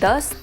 10،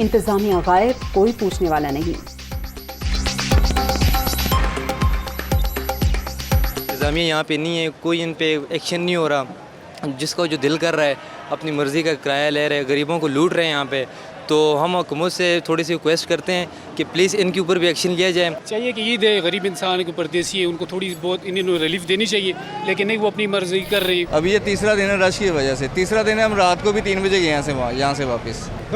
इंतजामिया गायब, कोई पूछने वाला नहीं। इंतजामिया यहाँ पे नहीं है, कोई इन पे एक्शन नहीं हो रहा। जिसको जो दिल कर रहा है अपनी मर्ज़ी का किराया ले रहे हैं, गरीबों को लूट रहे हैं यहाँ पे। तो हम हुकूमत से थोड़ी सी रिक्वेस्ट करते हैं कि प्लीज़ इनके ऊपर भी एक्शन लिया जाए। चाहिए कि ईद है, गरीब इंसान के परदेसी है, उनको थोड़ी बहुत इन्हें रिलीफ देनी चाहिए, लेकिन नहीं, वो अपनी मर्जी कर रही है। अभी ये तीसरा दिन है रश की वजह से। तीसरा दिन है, हम रात को भी 3 बजे गए यहाँ से वापस। 2